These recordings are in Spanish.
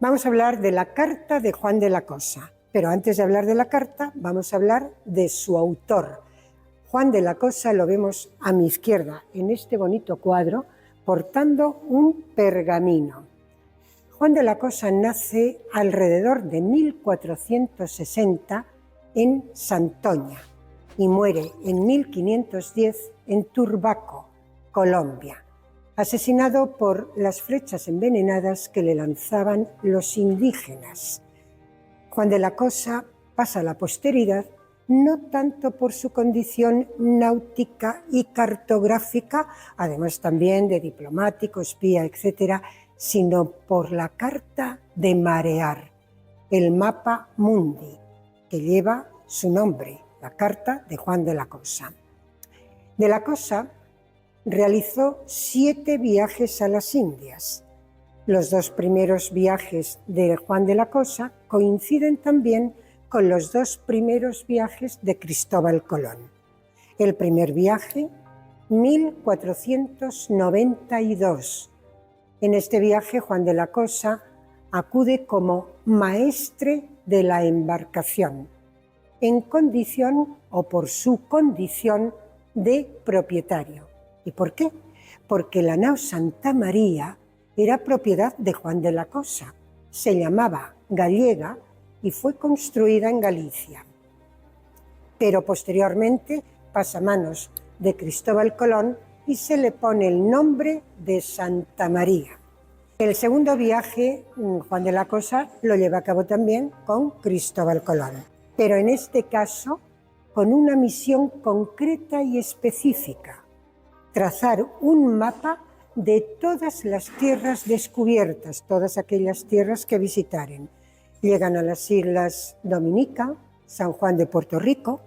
Vamos a hablar de la carta de Juan de la Cosa, pero antes de hablar de la carta vamos a hablar de su autor. Juan de la Cosa lo vemos a mi izquierda en este bonito cuadro portando un pergamino. Juan de la Cosa nace alrededor de 1460 en Santoña y muere en 1510 en Turbaco, Colombia, asesinado por las flechas envenenadas que le lanzaban los indígenas. Juan de la Cosa pasa a la posteridad no tanto por su condición náutica y cartográfica, además también de diplomático, espía, etcétera, sino por la carta de Marear, el mapa mundi, que lleva su nombre, la carta de Juan de la Cosa. De la Cosa realizó 7 viajes a las Indias. Los 2 primeros viajes de Juan de la Cosa coinciden también con los 2 primeros viajes de Cristóbal Colón. El primer viaje, 1492. En este viaje, Juan de la Cosa acude como maestre de la embarcación, en condición o por su condición de propietario. ¿Y por qué? Porque la nao Santa María era propiedad de Juan de la Cosa. Se llamaba gallega y fue construida en Galicia. Pero posteriormente pasa a manos de Cristóbal Colón y se le pone el nombre de Santa María. El segundo viaje, Juan de la Cosa lo lleva a cabo también con Cristóbal Colón, pero en este caso con una misión concreta y específica: trazar un mapa de todas las tierras descubiertas, todas aquellas tierras que visitaren. Llegan a las Islas Dominica, San Juan de Puerto Rico,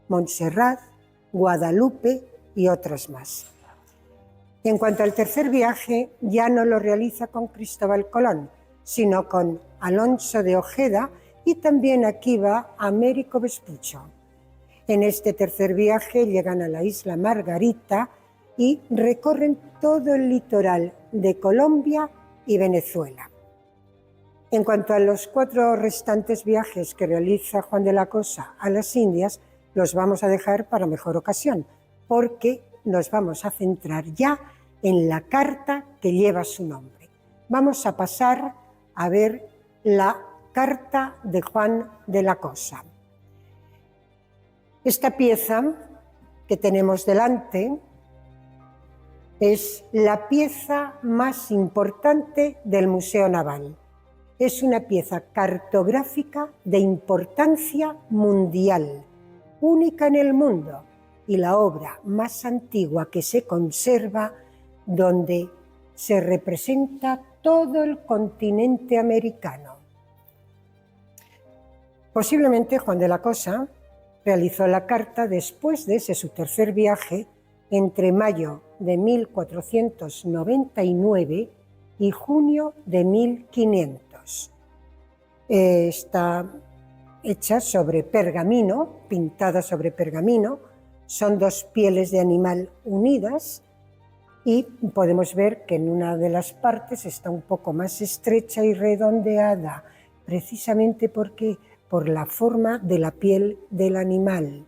Montserrat, Guadalupe y otras más. En cuanto al tercer viaje, ya no lo realiza con Cristóbal Colón, sino con Alonso de Ojeda, y también aquí va Américo Vespuccio. En este tercer viaje llegan a la isla Margarita y recorren todo el litoral de Colombia y Venezuela. En cuanto a los 4 restantes viajes que realiza Juan de la Cosa a las Indias, los vamos a dejar para mejor ocasión, porque nos vamos a centrar ya en la carta que lleva su nombre. Vamos a pasar a ver la carta de Juan de la Cosa. Esta pieza que tenemos delante es la pieza más importante del Museo Naval. Es una pieza cartográfica de importancia mundial, única en el mundo, y la obra más antigua que se conserva, donde se representa todo el continente americano. Posiblemente Juan de la Cosa realizó la carta después de ese su tercer viaje, entre mayo de 1499 y junio de 1500. Está hecha sobre pergamino, pintada sobre pergamino. Son 2 pieles de animal unidas y podemos ver que en una de las partes está un poco más estrecha y redondeada, precisamente porque por la forma de la piel del animal.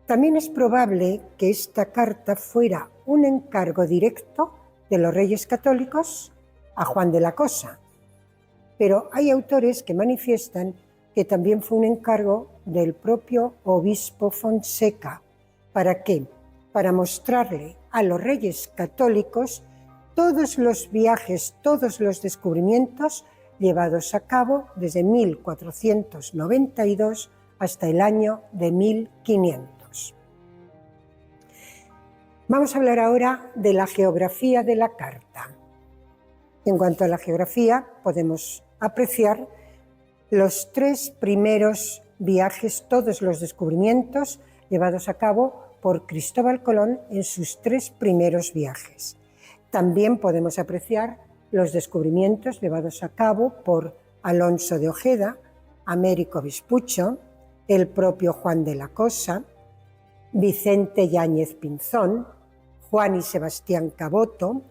También es probable que esta carta fuera un encargo directo de los Reyes Católicos a Juan de la Cosa, pero hay autores que manifiestan que también fue un encargo del propio obispo Fonseca. ¿Para qué? Para mostrarle a los Reyes Católicos todos los viajes, todos los descubrimientos llevados a cabo desde 1492 hasta el año de 1500. Vamos a hablar ahora de la geografía de la carta. En cuanto a la geografía, podemos apreciar los 3 primeros viajes, todos los descubrimientos llevados a cabo por Cristóbal Colón en sus 3 primeros viajes. También podemos apreciar los descubrimientos llevados a cabo por Alonso de Ojeda, Américo Vespuccio, el propio Juan de la Cosa, Vicente Yáñez Pinzón, Juan y Sebastián Caboto,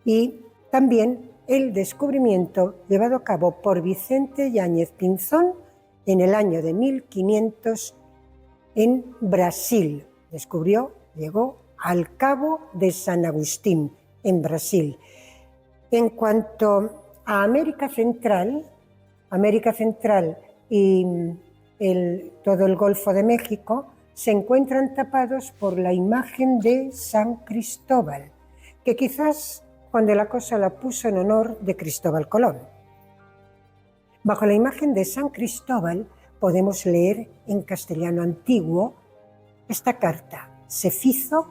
y también el descubrimiento llevado a cabo por Vicente Yáñez Pinzón en el año de 1500 en Brasil. Llegó al Cabo de San Agustín, en Brasil. En cuanto a América Central y todo el Golfo de México se encuentran tapados por la imagen de San Cristóbal, que quizás Juan de la Cosa la puso en honor de Cristóbal Colón. Bajo la imagen de San Cristóbal podemos leer en castellano antiguo esta carta: se fizo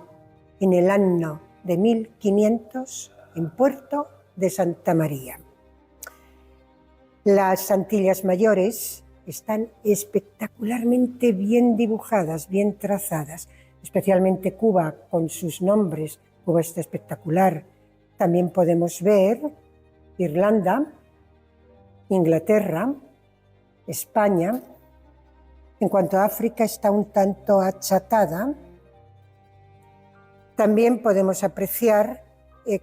en el año de 1500 en Puerto de Santa María. Las Antillas Mayores están espectacularmente bien dibujadas, bien trazadas, especialmente Cuba con sus nombres. Cuba está espectacular. También podemos ver Irlanda, Inglaterra, España. En cuanto a África, está un tanto achatada. También podemos apreciar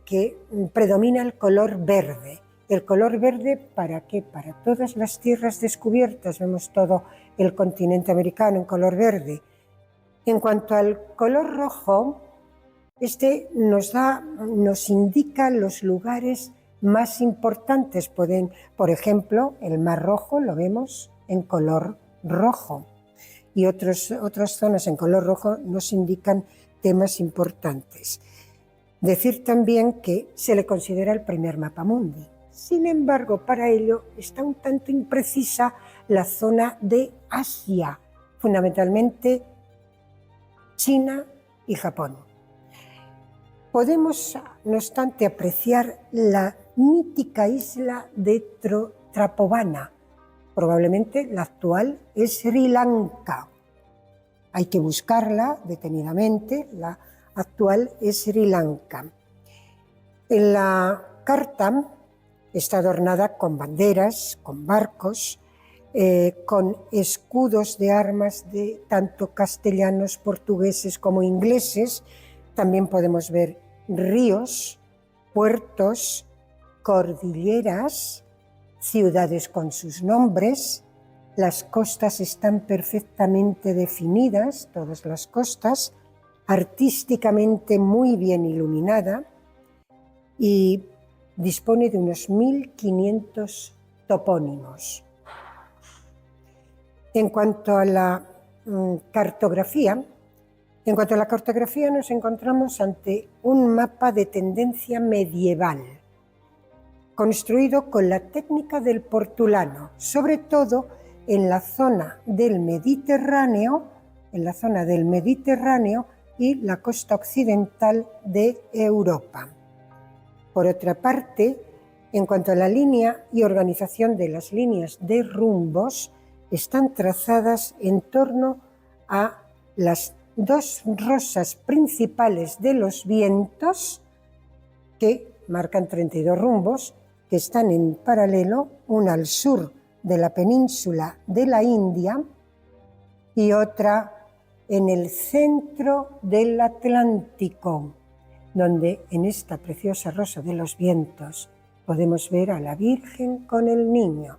que predomina el color verde. ¿El color verde para qué? Para todas las tierras descubiertas. Vemos todo el continente americano en color verde. En cuanto al color rojo, este nos indica los lugares más importantes. Por ejemplo, el Mar Rojo lo vemos en color rojo, y otras zonas en color rojo nos indican temas importantes. Decir también que se le considera el primer mapamundi. Sin embargo, para ello está un tanto imprecisa la zona de Asia, fundamentalmente China y Japón. Podemos, no obstante, apreciar la mítica isla de Trapovana. Probablemente la actual es Sri Lanka. Hay que buscarla detenidamente. La actual es Sri Lanka. En la carta está adornada con banderas, con barcos, con escudos de armas de tanto castellanos, portugueses como ingleses. También podemos ver ríos, puertos, cordilleras, ciudades con sus nombres. Las costas están perfectamente definidas, todas las costas, artísticamente muy bien iluminada, y dispone de unos 1500 topónimos. En cuanto a la cartografía nos encontramos ante un mapa de tendencia medieval, construido con la técnica del portulano, sobre todo en la zona del Mediterráneo y la costa occidental de Europa. Por otra parte, en cuanto a la línea y organización de las líneas de rumbos, están trazadas en torno a las dos rosas principales de los vientos, que marcan 32 rumbos, que están en paralelo, una al sur de la península de la India y otra en el centro del Atlántico, donde en esta preciosa rosa de los vientos podemos ver a la Virgen con el Niño,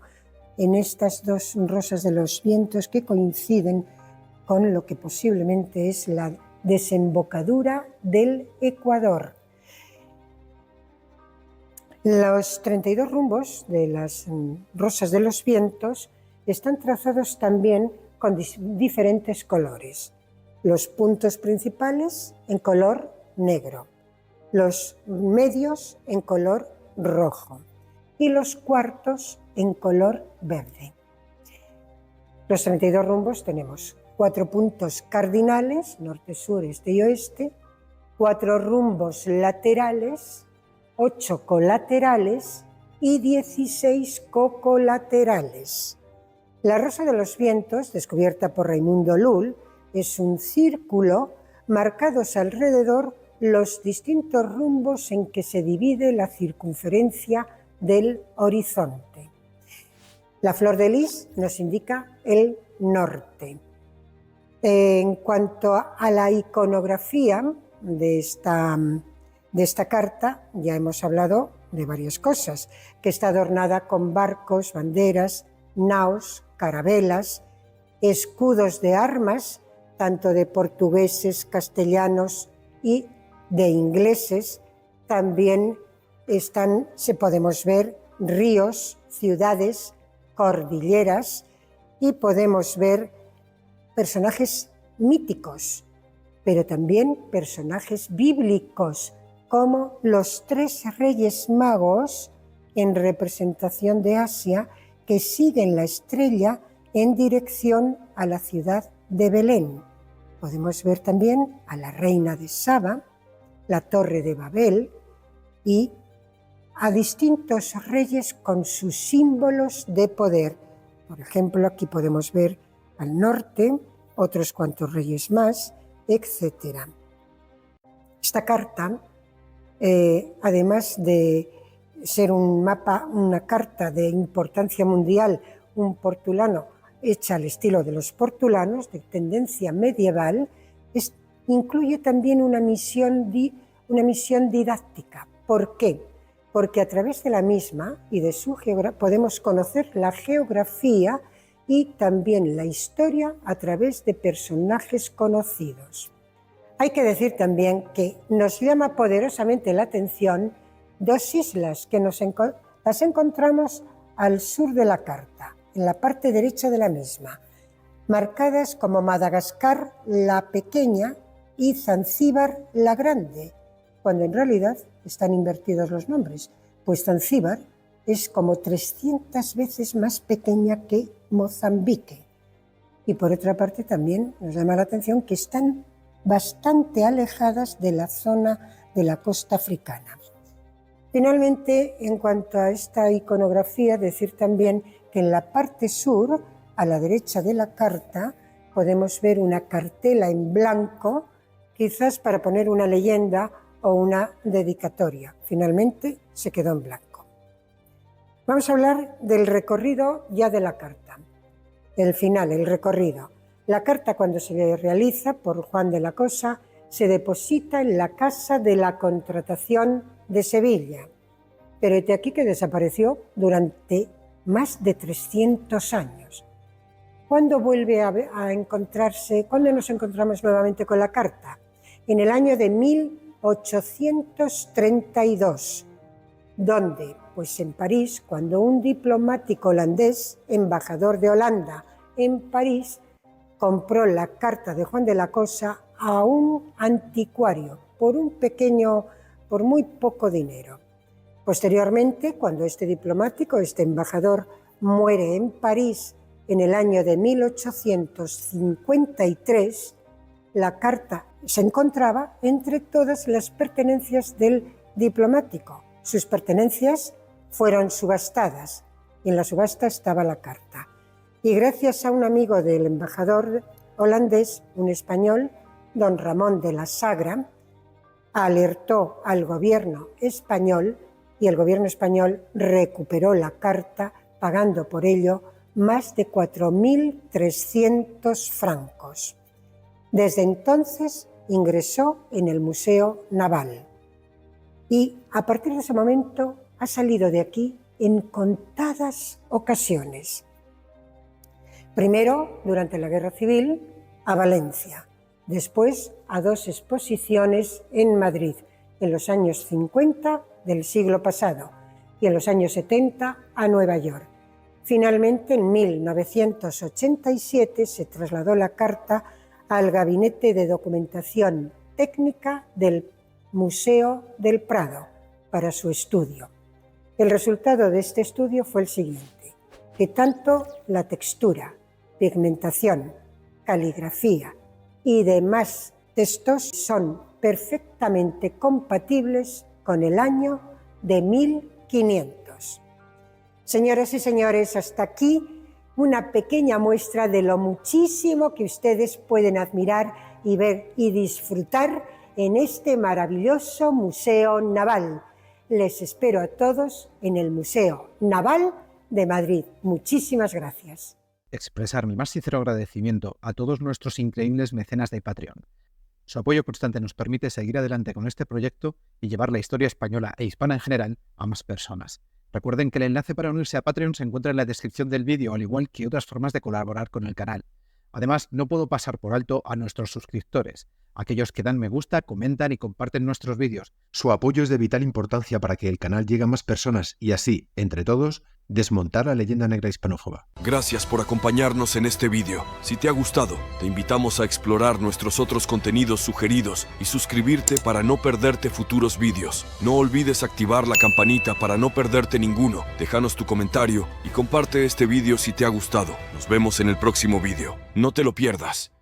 en estas dos rosas de los vientos que coinciden con lo que posiblemente es la desembocadura del Ecuador. Los 32 rumbos de las rosas de los vientos están trazados también con diferentes colores. Los puntos principales en color negro, los medios en color rojo y los cuartos en color verde. Los 32 rumbos tenemos 4 puntos cardinales, norte, sur, este y oeste, 4 rumbos laterales, 8 colaterales y 16 cocolaterales. La rosa de los vientos, descubierta por Raimundo Lull, es un círculo marcados alrededor los distintos rumbos en que se divide la circunferencia del horizonte. La flor de lis nos indica el norte. En cuanto a la iconografía de esta carta, ya hemos hablado de varias cosas, que está adornada con barcos, banderas, naos, carabelas, escudos de armas, tanto de portugueses, castellanos y de ingleses. También podemos ver ríos, ciudades, cordilleras, y podemos ver personajes míticos, pero también personajes bíblicos, como los 3 reyes magos en representación de Asia, que siguen la estrella en dirección a la ciudad de Belén. Podemos ver también a la reina de Saba, la Torre de Babel y a distintos reyes con sus símbolos de poder. Por ejemplo, aquí podemos ver al norte otros cuantos reyes más, etc. Esta carta, además de ser un mapa, una carta de importancia mundial, un portulano hecha al estilo de los portulanos, de tendencia medieval, incluye también una misión didáctica. ¿Por qué? Porque a través de la misma y de su geografía podemos conocer la geografía y también la historia a través de personajes conocidos. Hay que decir también que nos llama poderosamente la atención 2 islas que las encontramos al sur de la carta, en la parte derecha de la misma, marcadas como Madagascar la Pequeña y Zanzíbar la Grande, cuando en realidad están invertidos los nombres, pues Zanzíbar es como 300 veces más pequeña que Mozambique. Y por otra parte también nos llama la atención que están bastante alejadas de la zona de la costa africana. Finalmente, en cuanto a esta iconografía, decir también que en la parte sur, a la derecha de la carta, podemos ver una cartela en blanco, quizás para poner una leyenda o una dedicatoria. Finalmente se quedó en blanco. Vamos a hablar del recorrido ya de la carta. El final, el recorrido. La carta, cuando se realiza por Juan de la Cosa, se deposita en la Casa de la Contratación de Sevilla. Pero de aquí que desapareció durante más de 300 años. ¿Cuándo vuelve a encontrarse? ¿Cuándo nos encontramos nuevamente con la carta? En el año de 1832. ¿Dónde? Pues en París, cuando un diplomático holandés, embajador de Holanda en París, compró la carta de Juan de la Cosa a un anticuario por muy poco dinero. Posteriormente, cuando este embajador, muere en París en el año de 1853, la carta se encontraba entre todas las pertenencias del diplomático. Sus pertenencias fueron subastadas y en la subasta estaba la carta. Y gracias a un amigo del embajador holandés, un español, don Ramón de la Sagra, alertó al gobierno español y el gobierno español recuperó la carta pagando por ello más de 4.300 francos. Desde entonces ingresó en el Museo Naval y a partir de ese momento ha salido de aquí en contadas ocasiones. Primero, durante la Guerra Civil, a Valencia. Después, a 2 exposiciones en Madrid, en los años 50 del siglo pasado y en los años 70 a Nueva York. Finalmente, en 1987 se trasladó la carta al Gabinete de Documentación Técnica del Museo del Prado para su estudio. El resultado de este estudio fue el siguiente, que tanto la textura, pigmentación, caligrafía y demás textos son perfectamente compatibles con el año de 1500. Señoras y señores, hasta aquí una pequeña muestra de lo muchísimo que ustedes pueden admirar y ver y disfrutar en este maravilloso Museo Naval. Les espero a todos en el Museo Naval de Madrid. Muchísimas gracias. Expresar mi más sincero agradecimiento a todos nuestros increíbles mecenas de Patreon. Su apoyo constante nos permite seguir adelante con este proyecto y llevar la historia española e hispana en general a más personas. Recuerden que el enlace para unirse a Patreon se encuentra en la descripción del vídeo, al igual que otras formas de colaborar con el canal. Además, no puedo pasar por alto a nuestros suscriptores, aquellos que dan me gusta, comentan y comparten nuestros vídeos. Su apoyo es de vital importancia para que el canal llegue a más personas y así, entre todos, desmontar la leyenda negra hispanófoba. Gracias por acompañarnos en este vídeo. Si te ha gustado, te invitamos a explorar nuestros otros contenidos sugeridos y suscribirte para no perderte futuros vídeos. No olvides activar la campanita para no perderte ninguno. Déjanos tu comentario y comparte este vídeo si te ha gustado. Nos vemos en el próximo vídeo. No te lo pierdas.